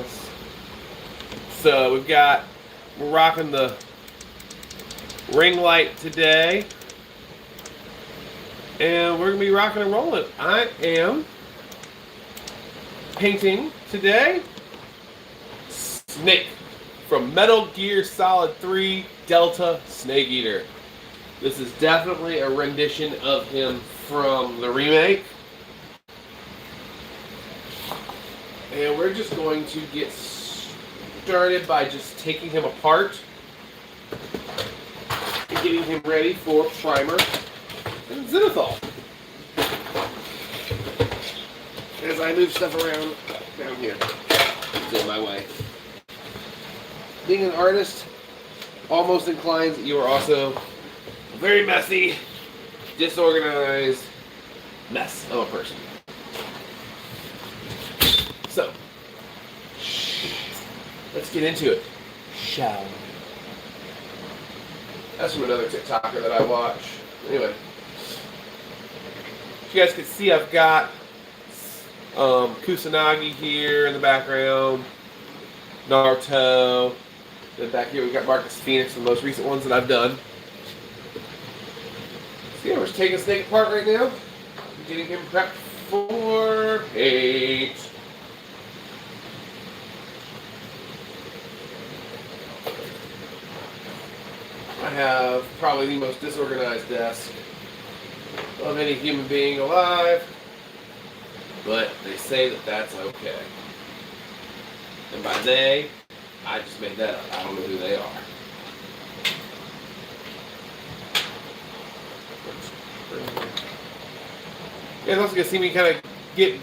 So we're rocking the ring light today, and we're gonna be rocking and rolling. I am painting today Snake from Metal Gear Solid 3 Delta Snake Eater. This is definitely a rendition of him from the remake. And we're just going to get started by just taking him apart and getting him ready for primer and zenithal. As I move stuff around down here, it's in my way. Being an artist almost inclines that you are also a very messy, disorganized mess of a person. So, let's get into it, shall we? That's from another TikToker that I watch. Anyway, as you guys can see, I've got Kusanagi here in the background, Naruto. Then back here we've got Marcus Phoenix, the most recent ones that I've done. So yeah, we're just taking Snake apart right now, getting him prepped for paint. I have probably the most disorganized desk of any human being alive, but they say that that's okay. And by they, I just made that up. I don't know who they are. You guys also get to see me kind of get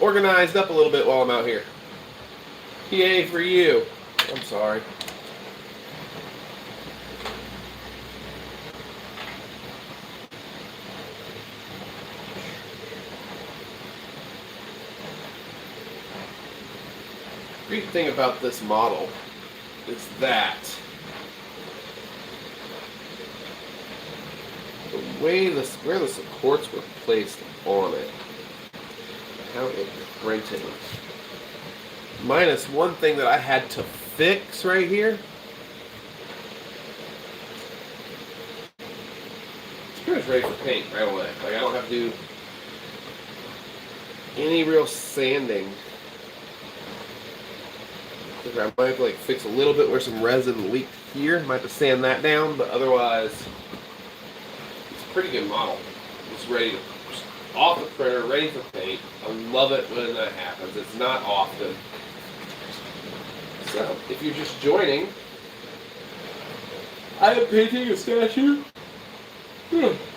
organized up a little bit while I'm out here. PA for you. I'm sorry. The great thing about this model is that where the supports were placed on it, how it printed, minus one thing that I had to fix right here. It's pretty much ready for paint right away. Like I don't have to do any real sanding. I might have to fix a little bit where some resin leaked here. Might have to sand that down, but otherwise, it's a pretty good model. It's ready to off the printer, ready for paint. I love it when that happens. It's not often. So, if you're just joining, I am painting a statue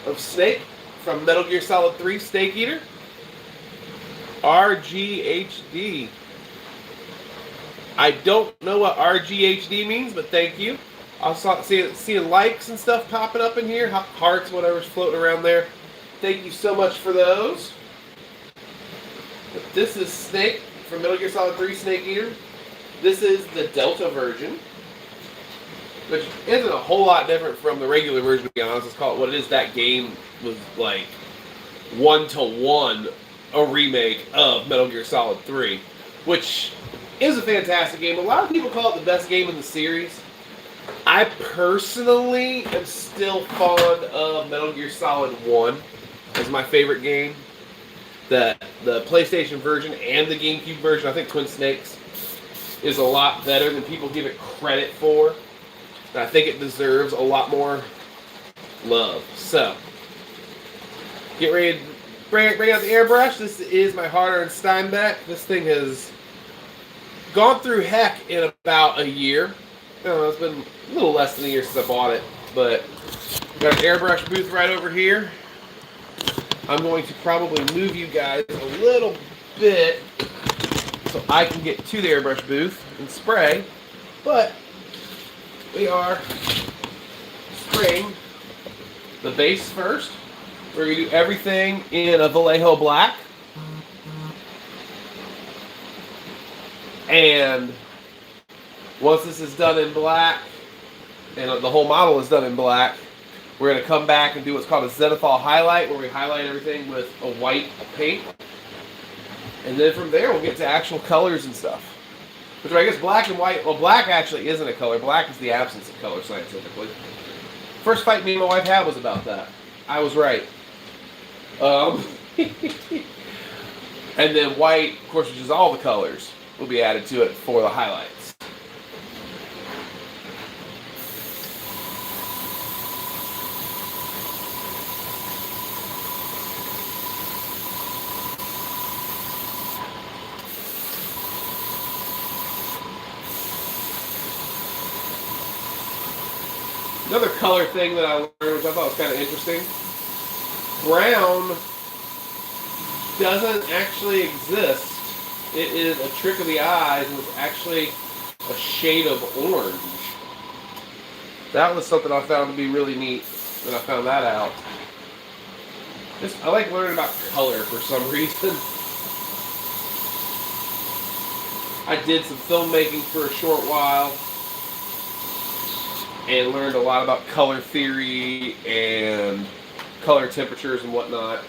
of Snake from Metal Gear Solid 3 Snake Eater. RGHD. I don't know what RGHD means, but thank you. I'll seeing likes and stuff popping up in here, hearts, whatever's floating around there. Thank you so much for those. But this is Snake from Metal Gear Solid 3 Snake Eater. This is the Delta version, which isn't a whole lot different from the regular version, to be honest. Let's call it what it is. That game was like 1-to-1 a remake of Metal Gear Solid 3, which is a fantastic game. A lot of people call it the best game in the series. I personally am still fond of Metal Gear Solid 1 as my favorite game. The PlayStation version and the GameCube version, I think Twin Snakes, is a lot better than people give it credit for. And I think it deserves a lot more love. So, get ready to bring out the airbrush. This is my hard-earned Steinbeck. This thing has gone through heck in about a year. I don't know, it's been a little less than a year since I bought it, but got an airbrush booth right over here. I'm going to probably move you guys a little bit so I can get to the airbrush booth and spray, but we are spraying the base first. We're going to do everything in a Vallejo black. And once this is done in black, and the whole model is done in black, we're going to come back and do what's called a zenithal highlight, where we highlight everything with a white paint. And then from there, we'll get to actual colors and stuff. Which I guess black and white, well, black actually isn't a color. Black is the absence of color scientifically. First fight me and my wife had was about that. I was right. And then white, of course, which is all the colors, will be added to it for the highlights. Another color thing that I learned, which I thought was kind of interesting, brown doesn't actually exist. It is a trick of the eyes, and it's actually a shade of orange. That was something I found to be really neat when I found that out. I like learning about color for some reason. I did some filmmaking for a short while and learned a lot about color theory and color temperatures and whatnot.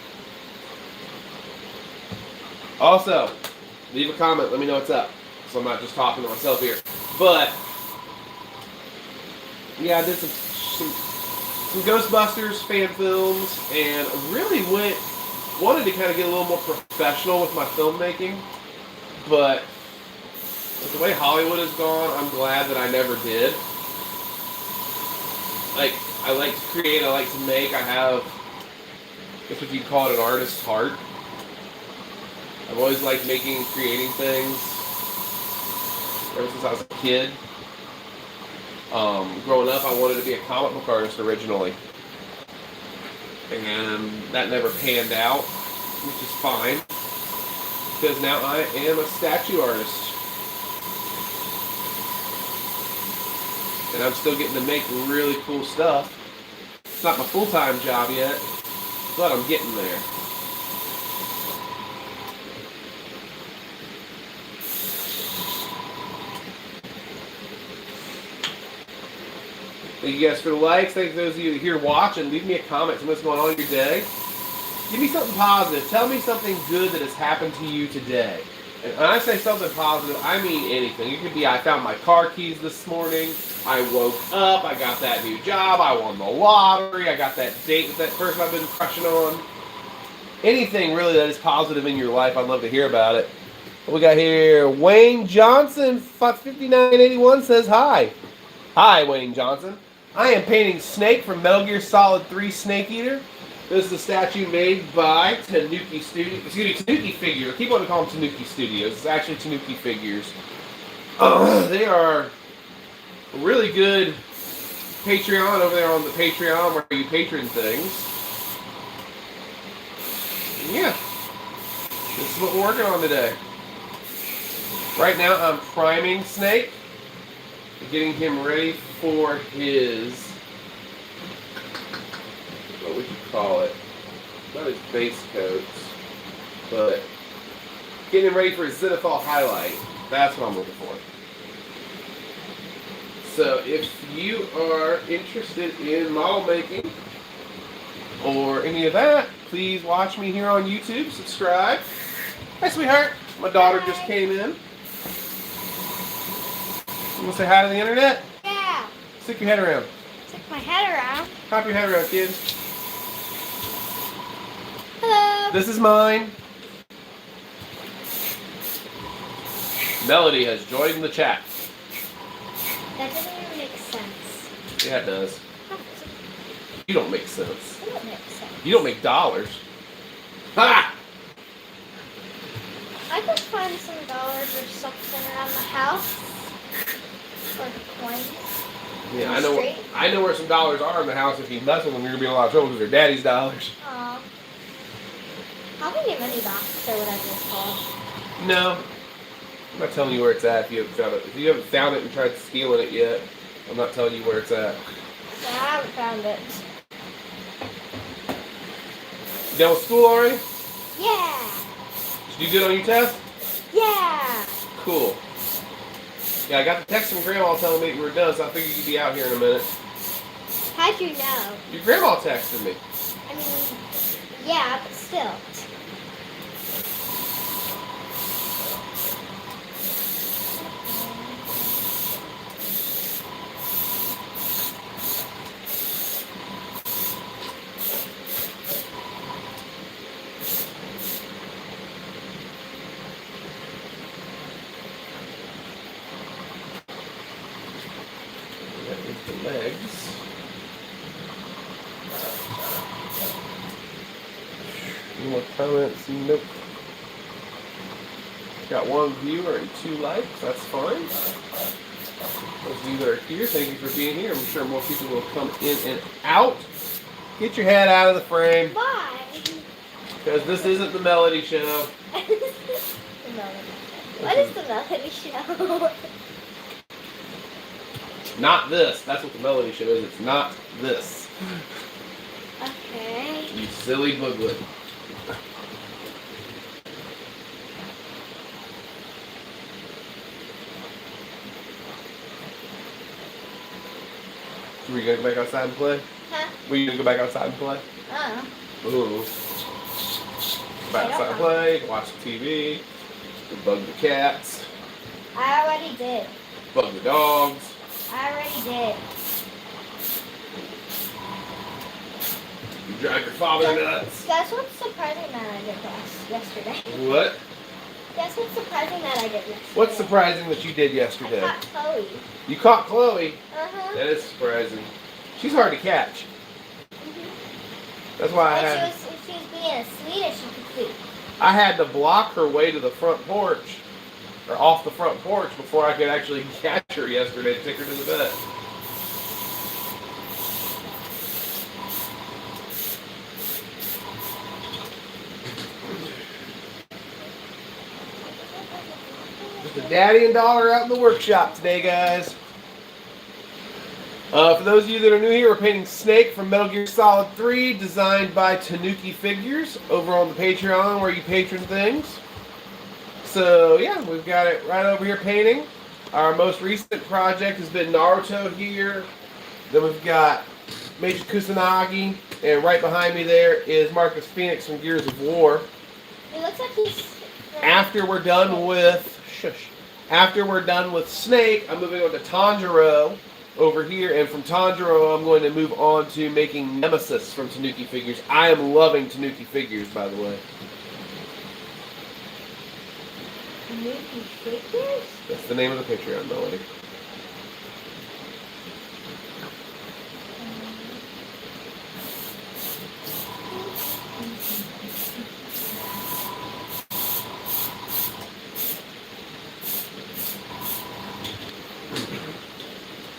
Also, leave a comment, let me know what's up, so I'm not just talking to myself here. But yeah, I did some Ghostbusters fan films, and really wanted to kind of get a little more professional with my filmmaking, but with the way Hollywood has gone, I'm glad that I never did. Like, I like to create, I like to make, I have, I guess what you'd call it, an artist's heart. I've always liked making and creating things ever since I was a kid. Growing up, I wanted to be a comic book artist originally, and that never panned out, which is fine, because now I am a statue artist. And I'm still getting to make really cool stuff. It's not my full-time job yet, but I'm getting there. Thank you guys for the likes. Thank those of you here watching. Leave me a comment. Tell me what's going on in your day. Give me something positive. Tell me something good that has happened to you today. And when I say something positive, I mean anything. It could be I found my car keys this morning. I woke up. I got that new job. I won the lottery. I got that date with that person I've been crushing on. Anything really that is positive in your life, I'd love to hear about it. What we got here? Wayne Johnson, 5981 says hi. Hi, Wayne Johnson. I am painting Snake from Metal Gear Solid 3 Snake Eater. This is a statue made by Tanuki Studios. Excuse me, Tanuki Figures. I keep wanting to call them Tanuki Studios. It's actually Tanuki Figures. They are really good Patreon over there on the Patreon where you patron things. And yeah, this is what we're working on today. Right now I'm priming Snake, getting him ready for his, what would you call it? Not his base coats, but getting him ready for his zenithal highlight. That's what I'm looking for. So if you are interested in model making or any of that, please watch me here on YouTube. Subscribe. Hi, sweetheart. My daughter just came in. You want to say hi to the internet? Yeah. Stick your head around. Stick my head around. Hop your head around, kids. Hello. This is mine. Melody has joined the chat. That doesn't even make sense. Yeah, it does. You don't make sense. It doesn't make sense. You don't make dollars. Ha! I could find some dollars or something around the house. Or coins. Yeah, I know where some dollars are in the house. If you mess with them, you're gonna be in a lot of trouble because they're daddy's dollars. Aw. How can you money box or whatever it's called? No, I'm not telling you where it's at. If you haven't found it, if you haven't found it and tried stealing it yet, I'm not telling you where it's at. Yeah, I haven't found it. You done with school already? Yeah. Did you do good on your test? Yeah. Cool. Yeah, I got the text from Grandma telling me you were done, so I figured you'd be out here in a minute. How'd you know? Your grandma texted me. I mean, yeah, but still. the legs. Any more comments? Nope. Got one viewer and 2 likes. That's fine. Those of you that are here, thank you for being here. I'm sure more people will come in and out. Get your head out of the frame. Why? Because this isn't the Melody Show. The Melody. What is the Melody Show? Not this. That's what the Melody Show is. It's not this. Okay. You silly booglet. Were you gonna go back outside and play? Huh? Were you gonna go back outside and play? Ooh. Back outside and play, watch the TV, bug the cats, I already did. bug the dogs. I already did. You drive your father nuts. Guess what's surprising that I did yesterday? What? Guess what's surprising that I did yesterday? What's surprising that you did I yesterday? caught Chloe. You caught Chloe. Uh-huh. That is surprising. She's hard to catch. That's why She was being as sweet as she could be. I had to block her way to the front porch, or off the front porch, before I could actually catch her yesterday to take her to the vet. Just a daddy and daughter out in the workshop today, guys. For those of you that are new here, we're painting Snake from Metal Gear Solid 3, designed by Tanuki Figures, over on the Patreon where you patron things. So yeah, we've got it right over here painting. Our most recent project has been Naruto here. Then we've got Major Kusanagi, and right behind me there is Marcus Phoenix from Gears of War. It looks like he's... After we're done with Snake, I'm moving on to Tanjiro over here, and from Tanjiro I'm going to move on to making Nemesis from Tanuki Figures. I am loving Tanuki Figures, by the way. Tanuki Figures? That's the name of the Patreon, Melody.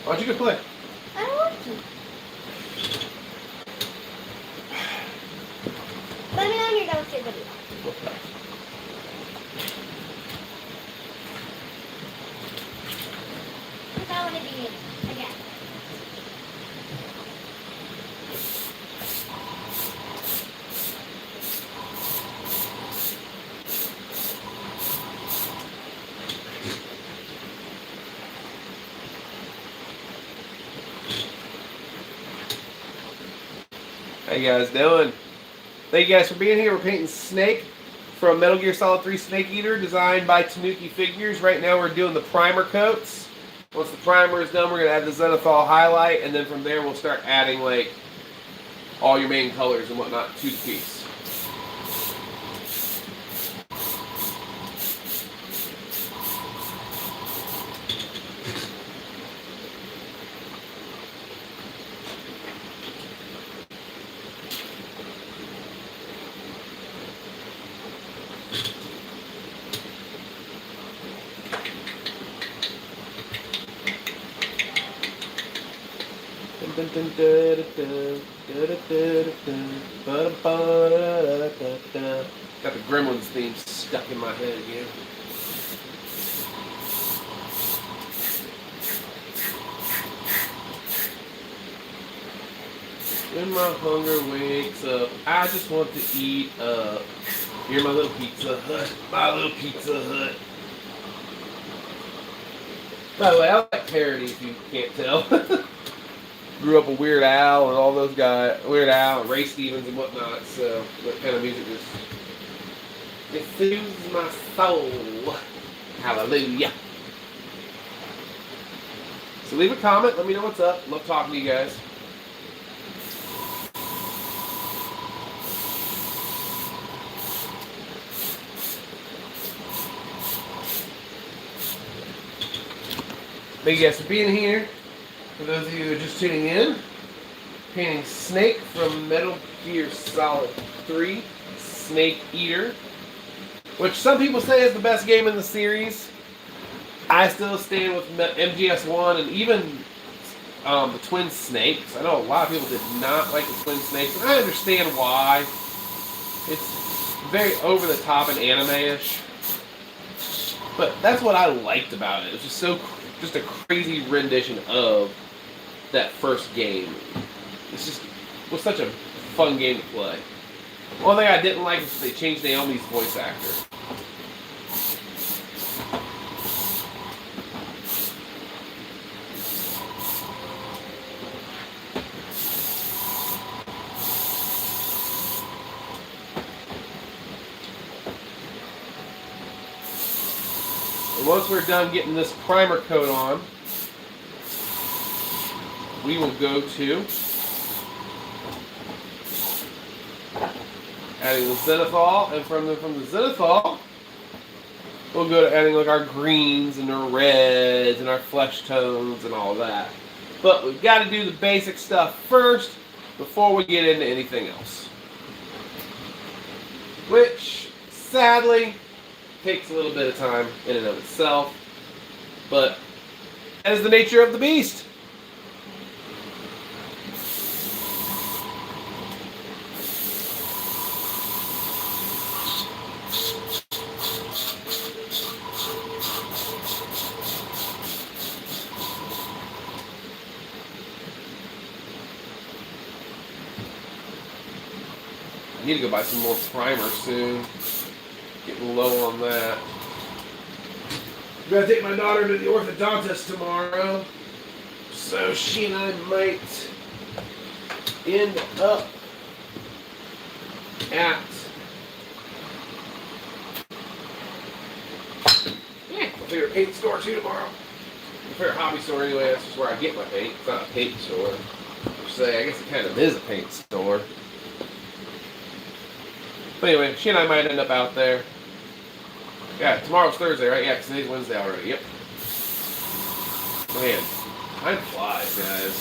Why don't you go play? I don't want to. Let me know when you're done with your video. Okay. Because I want to be again. How you guys doing? Thank you guys for being here. We're painting Snake from Metal Gear Solid 3 Snake Eater, designed by Tanuki Figures. Right now we're doing the primer coats. Once the primer is done, we're going to add the Zenithal highlight, and then from there we'll start adding like all your main colors and whatnot to the piece. Got the Gremlins theme stuck in my head again. When my hunger wakes up, I just want to eat up. You're my little Pizza Hut, my little Pizza Hut. By the way, I like parody if you can't tell. Grew up with Weird Al and all those guys, Weird Al and Ray Stevens and whatnot, so that kind of music just, it soothes my soul. Hallelujah. So leave a comment, let me know what's up. Love talking to you guys. Thank you guys for being here. For those of you who are just tuning in, painting Snake from Metal Gear Solid 3, Snake Eater, which some people say is the best game in the series. I still stand with MGS1 and even the Twin Snakes. I know a lot of people did not like the Twin Snakes, and I understand why. It's very over the top and anime-ish. But that's what I liked about it. It was just a crazy rendition of that first game. It was such a fun game to play. One thing I didn't like was they changed Naomi's voice actor. And once we're done getting this primer coat on, we will go to adding the zenithal, and from the zenithal, we'll go to adding like our greens and our reds and our flesh tones and all that. But we've got to do the basic stuff first before we get into anything else, which sadly takes a little bit of time in and of itself, but that is the nature of the beast. I need to go buy some more primer soon. Getting low on that. I'm gonna take my daughter to the orthodontist tomorrow, so she and I might end up at my favorite paint store too tomorrow. My favorite hobby store anyway. That's just where I get my paint. It's not a paint store per se. I guess it kind of is a paint store. But anyway, she and I might end up out there. Yeah, tomorrow's Thursday, right? Yeah, because today's Wednesday already. Yep. Man, time flies, guys.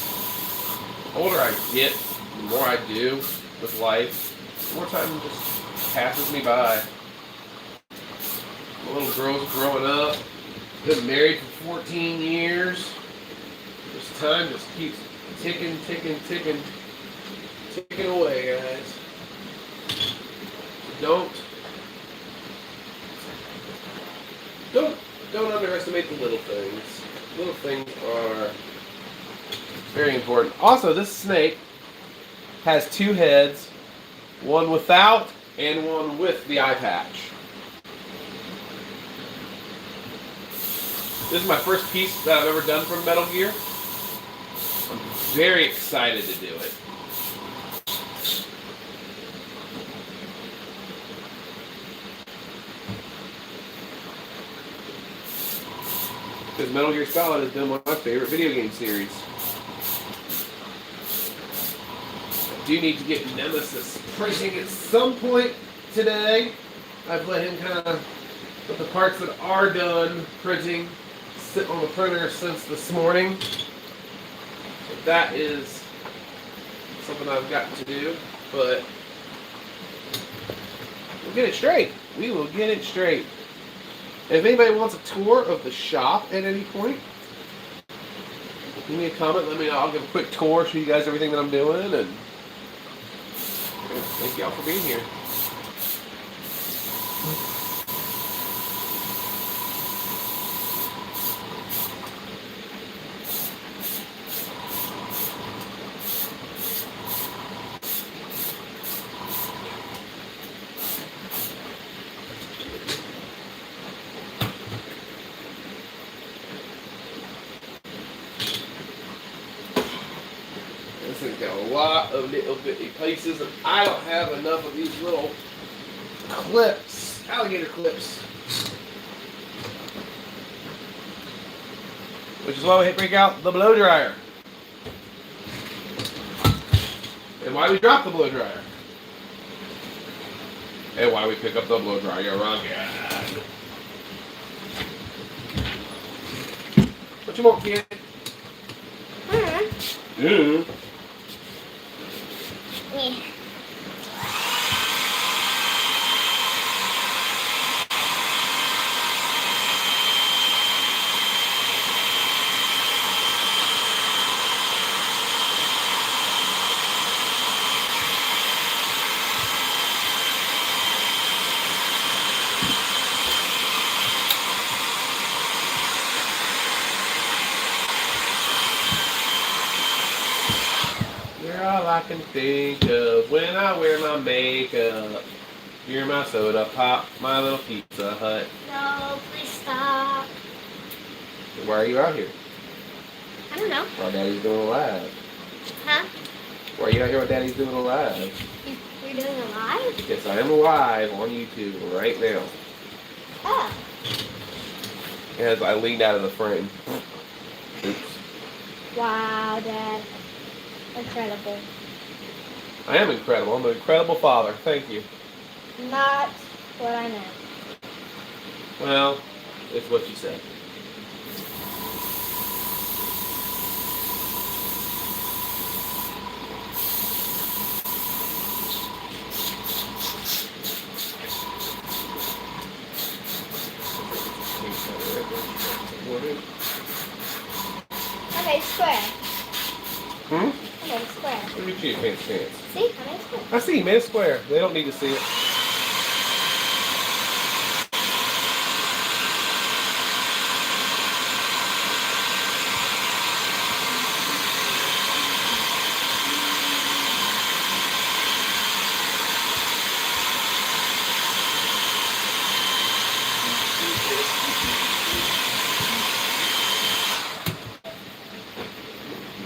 The older I get, the more I do with life, the more time just passes me by. My little girl's growing up. Been married for 14 years. This time just keeps ticking away, guys. Don't underestimate the little things. Little things are very important. Also, this snake has two heads, one without and one with the eye patch. This is my first piece that I've ever done from Metal Gear. I'm very excited to do it. Because Metal Gear Solid has been one of my favorite video game series. I do need to get Nemesis printing at some point today. I've let him kind of, with the parts that are done printing, sit on the printer since this morning. So that is something I've got to do, but we'll get it straight. We will get it straight. If anybody wants a tour of the shop at any point, give me a comment, let me know. I'll give a quick tour, show you guys everything that I'm doing, and thank y'all for being here. This thing's got a lot of little bitty pieces, and I don't have enough of these little clips, alligator clips. Which is why we break out the blow dryer. And why we drop the blow dryer. And why we pick up the blow dryer again. What you want, kid? I don't know. Yeah. Yeah. You're all I can think of when I wear my makeup. You're my soda pop, my little Pizza Hut. No, please stop. Why are you out here? I don't know. While Daddy's doing a live. Huh? Why are you out here while Daddy's doing a live? You're doing a live? Yes, I am live on YouTube right now. Oh. As I leaned out of the frame. Oops. Wow, Dad. Incredible. I am incredible. I'm an incredible father. Thank you. Not what I meant. Well, it's what you said. I made square. Hmm? I made square. What do you mean, fancy pants? See? I made square. I see, man. It's square. They don't need to see it.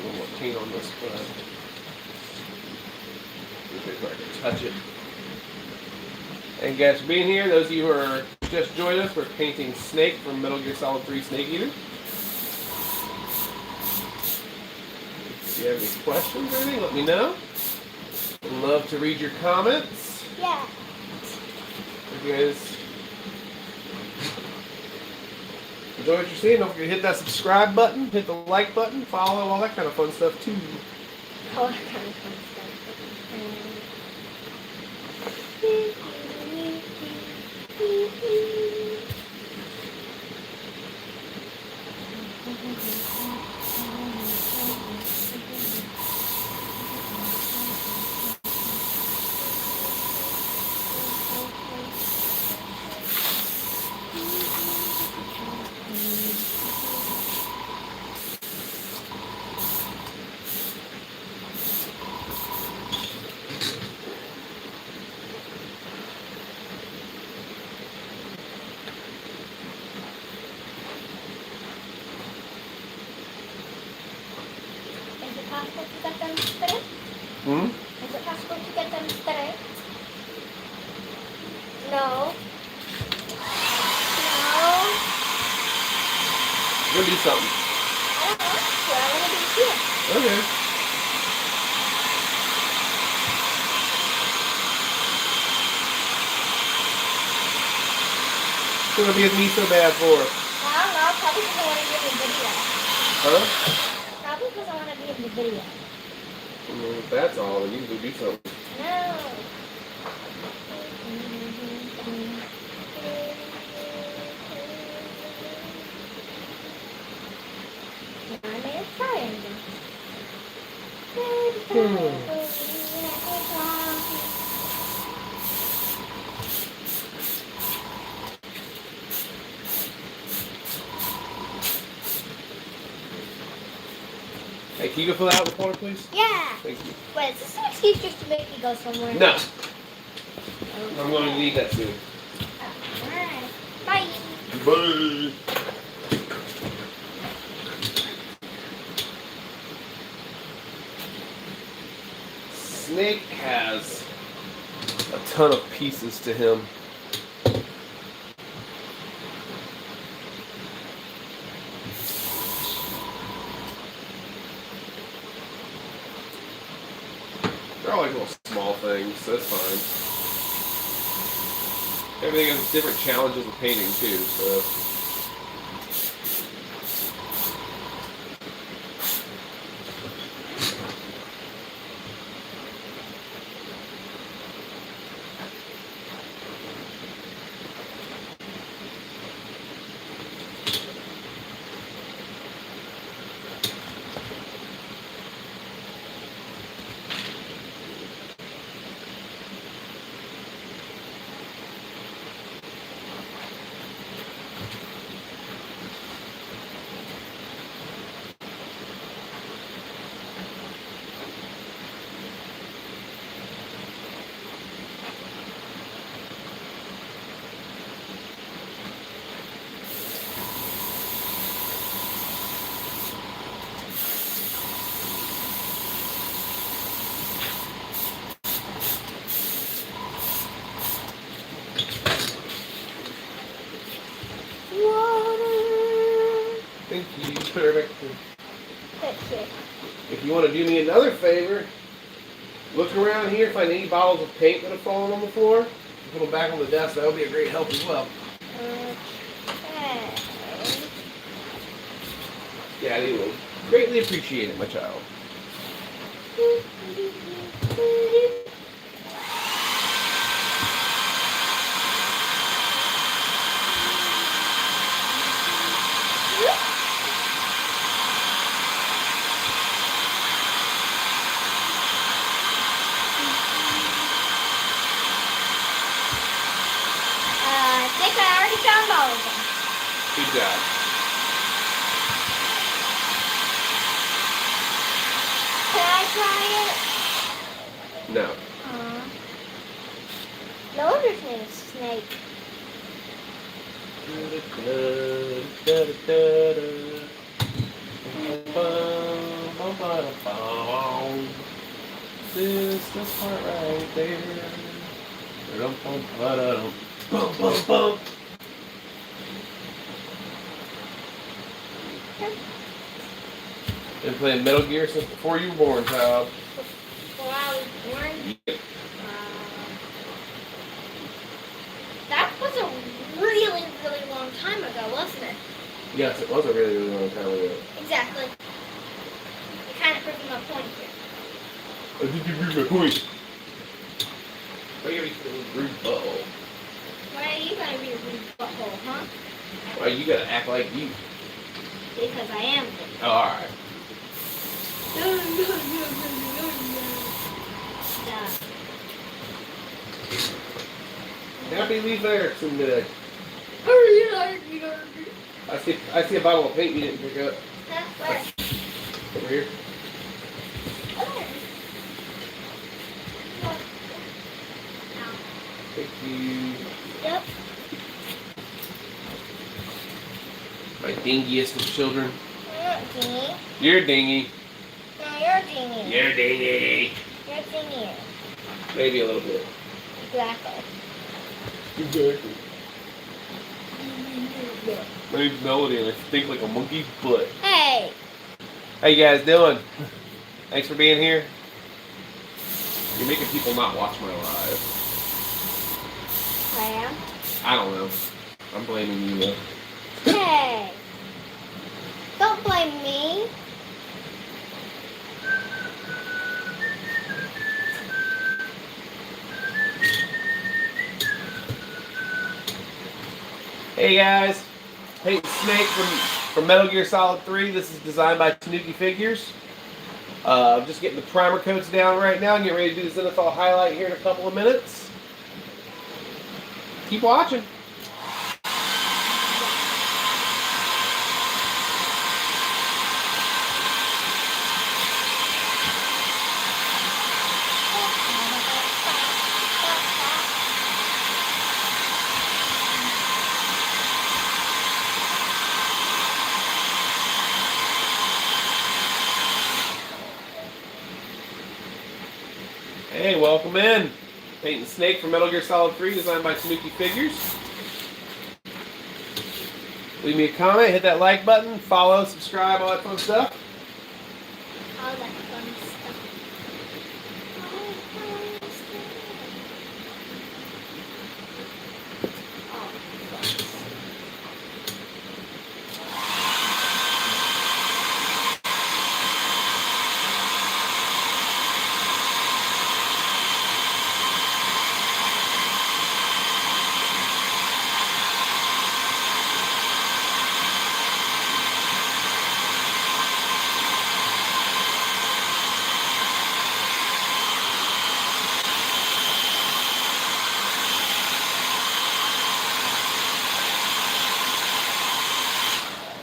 One more paint on this, but if I can touch it. And guys, for being here, those of you who are just joined us, we're painting Snake from Metal Gear Solid 3 Snake Eater. If you have any questions or anything, let me know. I'd love to read your comments. Yeah. If you guys enjoy what you're seeing, don't forget to hit that subscribe button, hit the like button, follow, all that kind of fun stuff too. Oh, that kind of fun stuff. Is it possible to get them straight? Hmm? Is it possible to get them straight? No. No. You'll do something. I don't want to. I want to be here. Okay. What's gonna be with me so bad for? I don't know. Probably because I want to be in the video. Huh? Probably because I want to be in the video. If that's all, then you can go do something. No. I made a triangle. Hey, can you go fill that out with water, please? Yeah. Thank you. Wait, is this an excuse just to make me go somewhere? No. I'm going to need that soon. Alright. Bye. Bye. Snake has a ton of pieces to him. They're all like little small things, so that's fine. Everything has different challenges with painting too, so. Thank you. Put her back there. Thank you. If you want to do me another favor, look around here, find any bottles of paint that have fallen on the floor. Put them back on the desk. That would be a great help as well. Okay. Daddy will greatly appreciate it, my child. I think I already found all of them. Good job. Can I try it? No. No wonder his name is Snake. This part right there. Bum, bum, bum. Been playing Metal Gear since before you were born, child. Before I was born. Yep. That was a really, really long time ago, wasn't it? Yes, it was a really, really long time ago. Exactly. You're kind of proving my point here. I think you proved my point. Why are you going to be a rude butthole? Why are you gonna be a rude butthole, huh? Why you gotta act like you? Because I am. Oh, alright. Happy Leaf Erickson today. I see a bottle of paint you didn't pick up. Where? Over here. Thank you. Yep. My dingiest of children. You're not dingy. You're dingy. No, you're dingy. You're dingy. You're dingy. Maybe a little bit. Exactly. Exactly. My name's Melody and I stink like a monkey's butt. Hey. How you guys doing? Thanks for being here. You're making people not watch my live. I am. I don't know. I'm blaming you though. Hey. Don't blame me. Hey guys, Peyton Snake from Metal Gear Solid 3. This is designed by Tanuki Figures. I'm just getting the primer coats down right now and get ready to do this NFL highlight here in a couple of minutes. Keep watching. Hey, welcome in. Peyton Snake from Metal Gear Solid 3, designed by Tanuki Figures. Leave me a comment, hit that like button, follow, subscribe, all that fun stuff. All that fun stuff. All that fun stuff. All that fun stuff.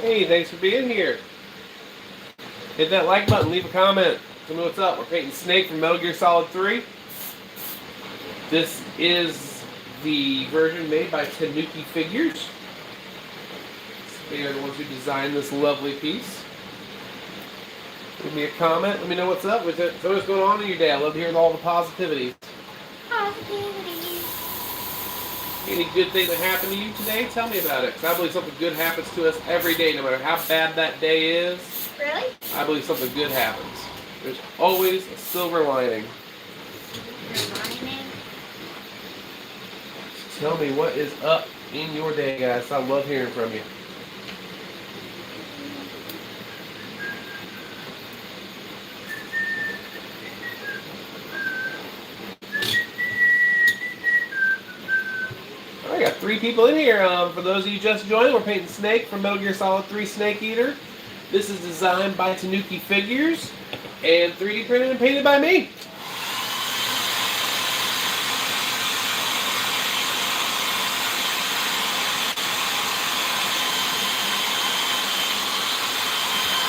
Hey, thanks for being here. Hit that like button, leave a comment. Tell me what's up. We're Peyton Snake from Metal Gear Solid 3. This is the version made by Tanuki Figures. They are the ones who designed this lovely piece. Leave me a comment. Let me know what's up. What's going on in your day? I love hearing all the positivity. Positivity. Any good thing that happened to you today? Tell me about it. Because I believe something good happens to us every day, no matter how bad that day is. Really? I believe something good happens. There's always a silver lining. Lining? Tell me what is up in your day, guys. I love hearing from you. I got 3 people in here. For those of you just joined, we're painting Snake from Metal Gear Solid 3 Snake Eater. This is designed by Tanuki Figures and 3D printed and painted by me.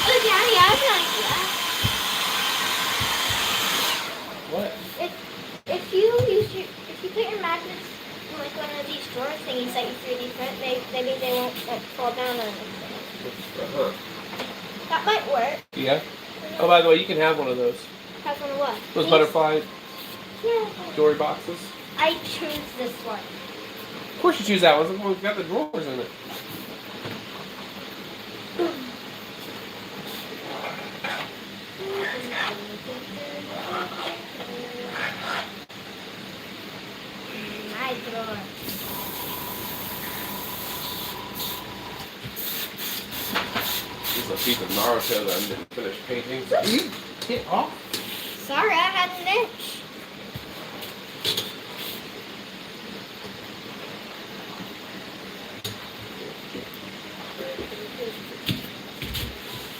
Oh, Daddy, I have an idea. What? If you put your magnets in like one of these drawer thingies that you 3D print, maybe they won't like fall down or anything. Uh-huh. That might work. Yeah. Oh, by the way, you can have one of those. Have one of what? Those These? butterfly Yeah. jewelry boxes. I choose this one. Of course you choose that one. It's the one with got the drawers in it. My drawer. This is a piece of Naruto that I didn't finish painting. So you get off. Sorry, I had an itch.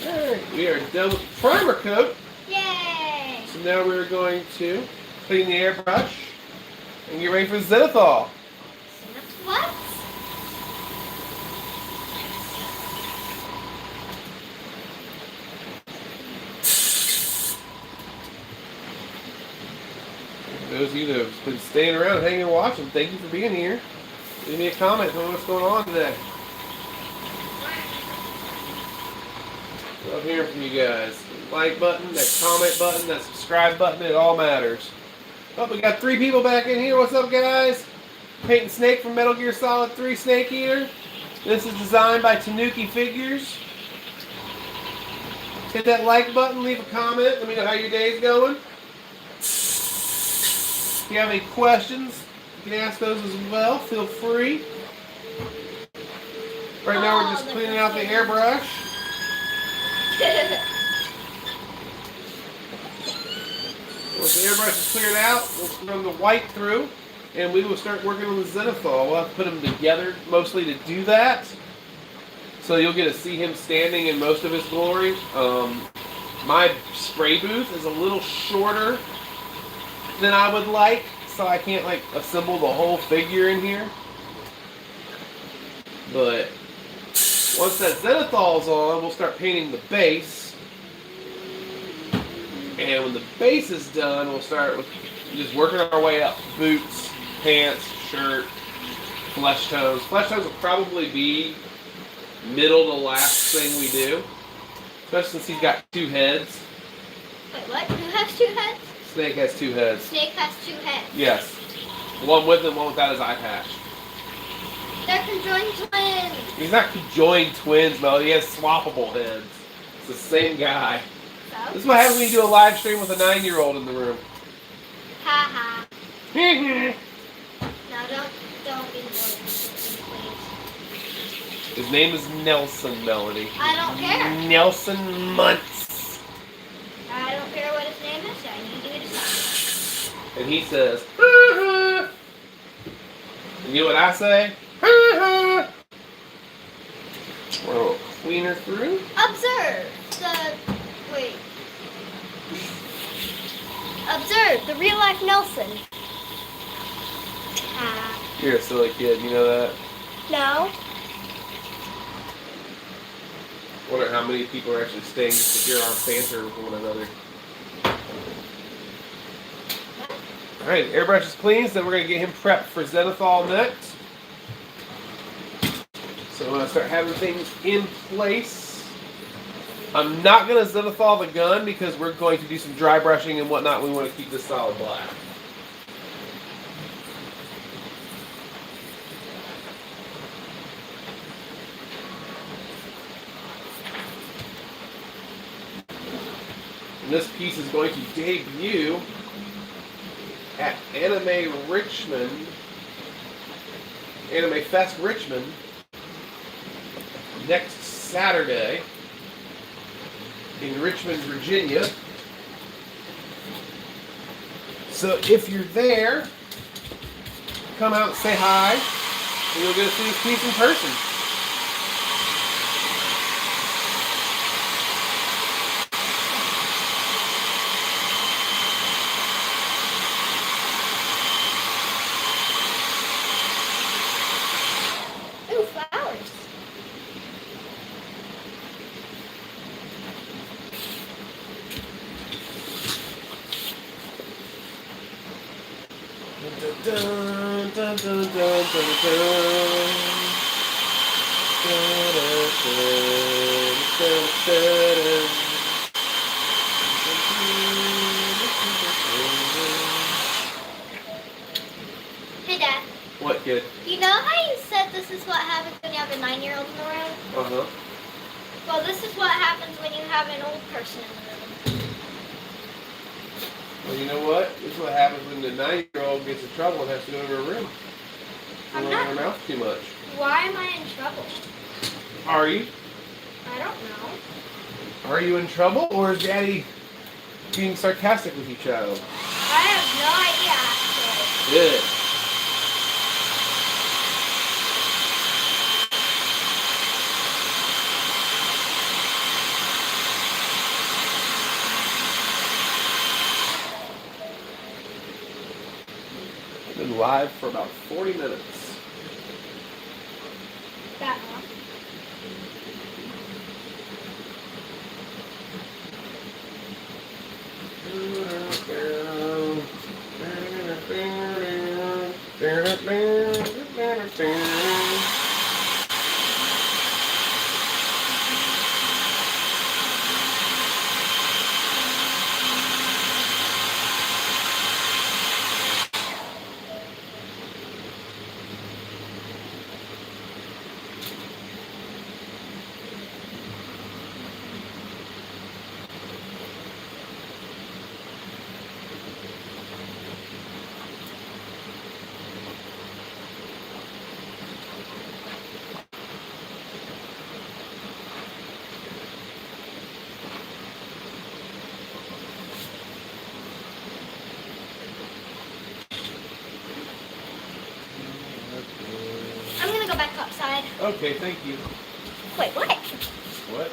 Alright, we are done with the primer coat. Yay! So now we're going to clean the airbrush and get ready for zenithal. What? For those of you that have been staying around, hanging and watching, thank you for being here. Leave me a comment on what's going on today. Love hearing from you guys. Like button, that comment button, that subscribe button, it all matters. Oh, we got 3 people back in here. What's up, guys? Painting Snake from Metal Gear Solid 3 Snake Eater. This is designed by Tanuki Figures. Hit that like button, leave a comment, let me know how your day's going. If you have any questions, you can ask those as well. Feel free. Right now we're just cleaning out the airbrush. Once the airbrush is cleared out, we'll run the white through, and we will start working on the zenithal. We'll have to put them together mostly to do that. So you'll get to see him standing in most of his glory. My spray booth is a little shorter than I would like, so I can't like assemble the whole figure in here. But once that zenithal's on, we'll start painting the base. And when the base is done, we'll start with just working our way up. Boots, pants, shirt, flesh tones. Flesh tones will probably be middle to last thing we do. Especially since he's got 2 heads. Wait, what? Who has 2 heads? Snake has 2 heads. Snake has 2 heads. Yes. One with and one without his eye patch. They're conjoined twins. He's not conjoined twins, though. He has swappable heads. It's the same guy. So? This is what happens when you do a live stream with a 9-year-old in the room. Ha ha. His No, don't be annoying, please. name is Nelson, Melody. I don't care. Nelson Muntz. I don't care what his name is. I need you to stop. And he says, ha. And you know what I say? Ha. We're a little cleaner through. Observe wait. Observe the real life Nelson. You're a silly kid, you know that? No. Wonder how many people are actually staying just to hear our banter with one another. Alright, airbrush is clean, so we're going to get him prepped for zenithal next. So I'm going to start having things in place. I'm not going to zenithal the gun because we're going to do some dry brushing and whatnot. We want to keep this solid black. And this piece is going to debut at Anime Fest Richmond next Saturday in Richmond, Virginia. So if you're there, come out and say hi, and you'll get to see this piece in person. Ooh, flowers. Dun, dun, dun, dun, dun, dun. Hey, Dad. What, kid? You know how you said this is what happens when you have a 9-year-old in the room? Uh-huh. Well, this is what happens when you have an old person in the room. Well, you know what? This is what happens when the 9-year-old gets in trouble and has to go to her room. I'm Running her mouth too much. Why am I in trouble? Are you? I don't know. Are you in trouble, or is Daddy being sarcastic with you, child? I have no idea, actually. Good. Been live for about 40 minutes. That one. I'm gonna go back outside. Okay, thank you. Wait, what? What?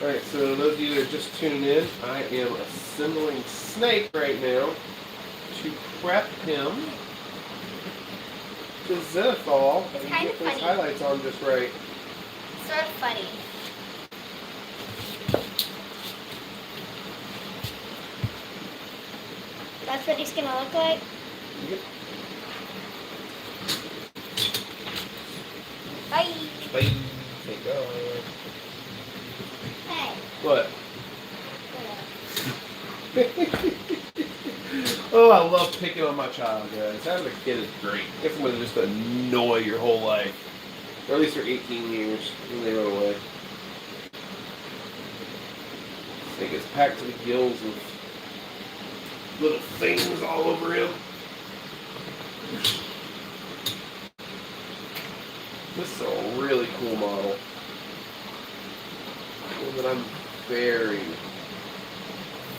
Alright, so those of you that are just tuning in, I am assembling Snake right now to prep him to Zenithal It's and kinda get those funny. highlights on just right. Sort of funny. That's what he's gonna look like? Yep. Bye. Bye. Thank God. Hey. What? Oh, I love picking on my child, guys. Having a kid is great. Get someone to just annoy your whole life. Or at least for 18 years when they run away. Snake is packed to the gills with little things all over him. This is a really cool model. One that I'm very,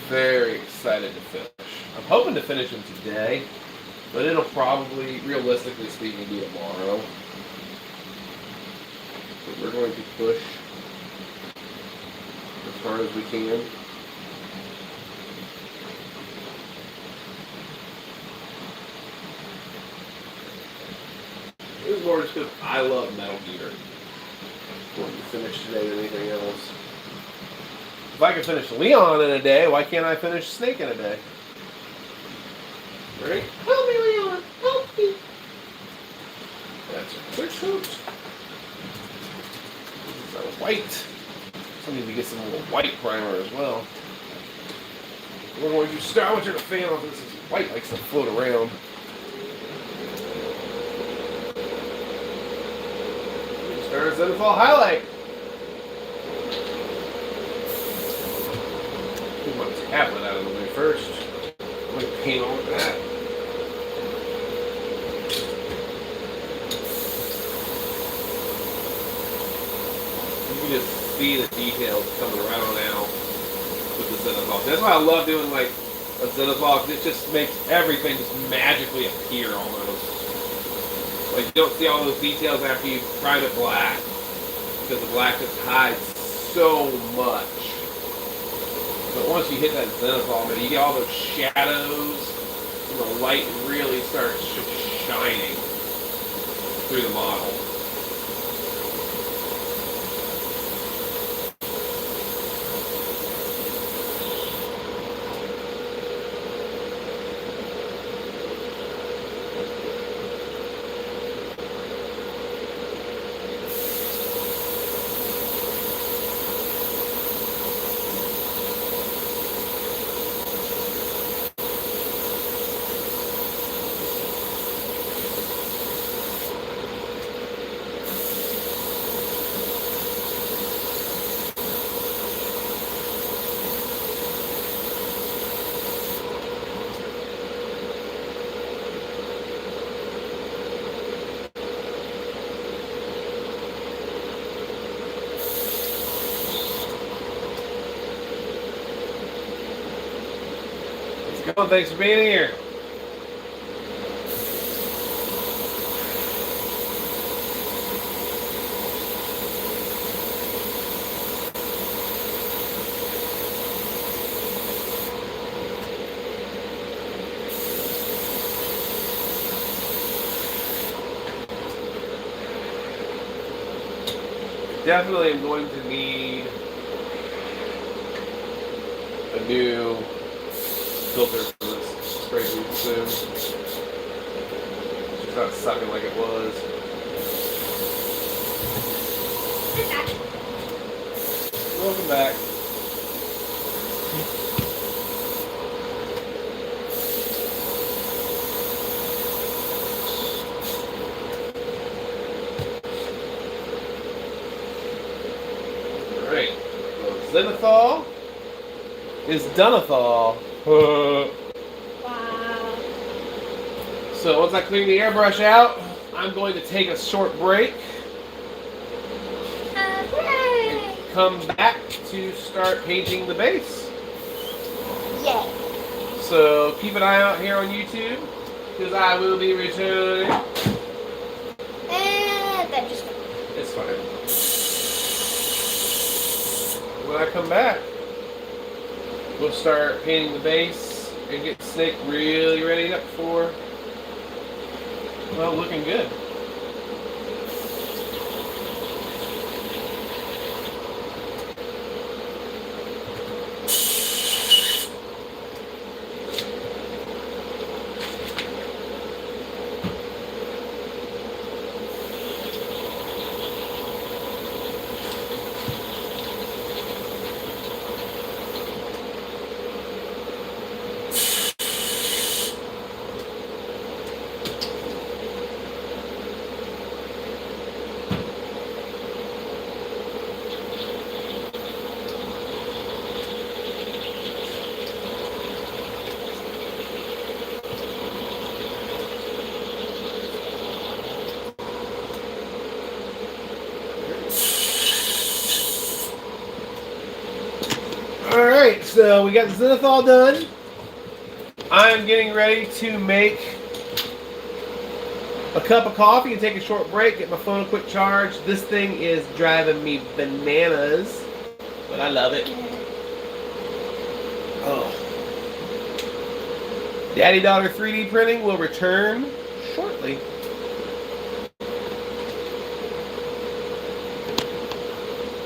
very excited to finish. I'm hoping to finish him today, but it'll probably, realistically speaking, be tomorrow. But we're going to push as hard as we can. This is more just because I love Metal Gear. I want to finish today than anything else. If I can finish Leon in a day, why can't I finish Snake in a day? Right? Help me, Leon! Help me! That's a quick coat. This is our white. I need to get some little white primer as well. We're going to start. I want you to fan off this. White likes to float around. Start as Zenithal highlight. Get my tablet out of the way first. I'm going to paint on that. You can just see the details coming around now with the Zenithal. That's why I love doing like a Zenithal. It just makes everything just magically appear almost. Like you don't see all those details after you prime it black, because the black just hides so much. But once you hit that Zenithal, man, you get all those shadows, and the light really starts shining through the model. Well, thanks for being here. Definitely am going to need a new filter for this spray booth soon. It's just not sucking like it was. Welcome back. Alright. Zenithal is Doneithal. Wow. So once I clean the airbrush out, I'm going to take a short break. Hooray! Come back to start painting the base. Yay. So keep an eye out here on YouTube, because I will be returning. And that just... It's fine. When I come back, we'll start painting the base and get Snake really ready up for, well, looking good. Alright, so we got the Zenithal done. I'm getting ready to make a cup of coffee and take a short break, get my phone a quick charge. This thing is driving me bananas, but I love it. Oh. Daddy Daughter 3D printing will return shortly.